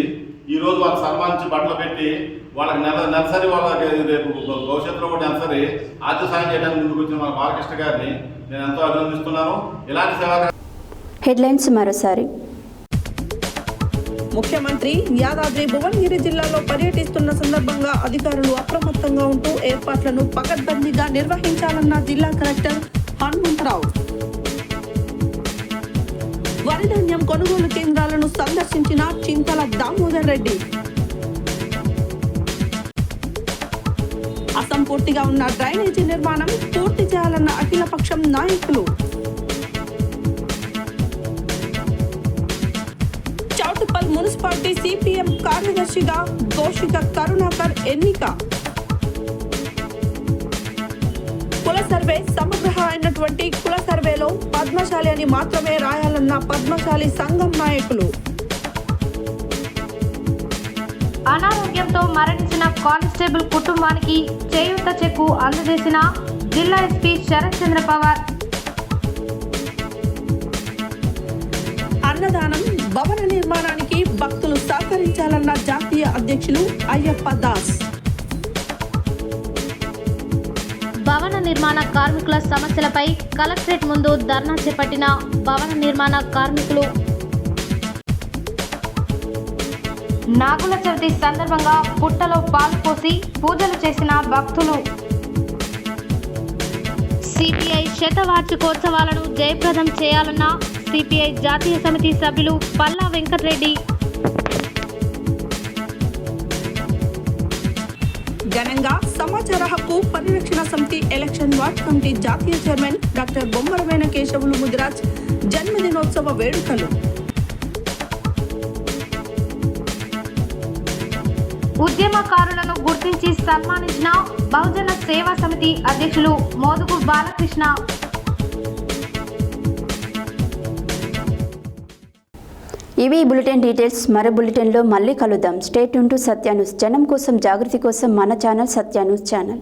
ఈరోజు వాళ్ళకి సన్మానించి బట్టలు పెట్టి వాళ్ళకి నెలసరి వాళ్ళకి రేపు భవిష్యత్తులో కూడా నెలసరి ఆర్థిక సాయం చేయడానికి ముందుకు వచ్చిన మన బాలకృష్ణ గారిని నేను ఎంతో అభినందిస్తున్నాను. ఇలాంటి సేవా హెడ్లైన్స్ మరోసారి. ముఖ్యమంత్రి యాదాద్రి భువనగిరి జిల్లాలో పర్యటిస్తున్న సందర్భంగా అధికారులు అప్రమత్తంగా ఉంటూ ఏర్పాట్లను పకడ్బందీగా నిర్వహించాలన్న జిల్లా కలెక్టర్ హనుమంతరావు. వరిధాన్యం కొనుగోలు కేంద్రాలను సందర్శించిన చింతల దామోదర్ రెడ్డి. అసంపూర్తిగా ఉన్న డ్రైనేజీ నిర్మాణం పూర్తి చేయాలన్న అఖిలపక్షం నాయకులు. చౌటుప్పల్ మున్సిపాలిటీ సిపిఎం కార్యదర్శిగా గోషిక కరుణాకర్ ఎన్నిక. కుల సర్వే సమగ్ర అయినటువంటి కుల సర్వేలో పద్మశాలి అని మాత్రమే రాయాలన్న పద్మశాలి సంఘం నాయకులు. అనారోగ్యంతో మరణించిన కానిస్టేబుల్ కుటుంబానికి చేయూత చెక్కు అందజేసిన జిల్లా ఎస్పీ శరత్ చంద్ర పవార్. అన్నదానం, భవన నిర్మాణానికి భక్తులు సహకరించాలన్న జాతీయ అధ్యక్షులు అయ్యప్ప దాస్. భవన నిర్మాణ కార్మికుల సమస్యలపై కలెక్టరేట్ ముందు ధర్నా చేపట్టిన భవన నిర్మాణ కార్మికులు. నాగుల చవితి సందర్భంగా పుట్టలో పాలు పోసి పూజలు చేసిన భక్తులు. సిపిఐ శతవార్షికోత్సవాలను జయప్రదం చేయాలన్న సిపిఐ జాతీయ సమితి సభ్యులు పల్లా వెంకటరెడ్డి. ఘనంగా సమాచార హక్కు పరిరక్షణ సమితి ఎలక్షన్ వార్డ్ కమిటీ జాతీయ చైర్మన్ డాక్టర్ బొమ్మరమైన కేశవులు ముదిరాజ్ జన్మదినోత్సవ వేడుకలు. ఉద్యమకారులను గుర్తించి సన్మానించిన బహుజన సేవా సమితి అధ్యక్షులు మోదుగు బాలకృష్ణ. ఇవి బులెటిన్ డీటెయిల్స్. మరో బులెటిన్లో మళ్ళీ కలుద్దాం. Stay tune to Satya news. జనం కోసం, జాగృతి కోసం మన ఛానల్ సత్య న్యూస్ ఛానల్.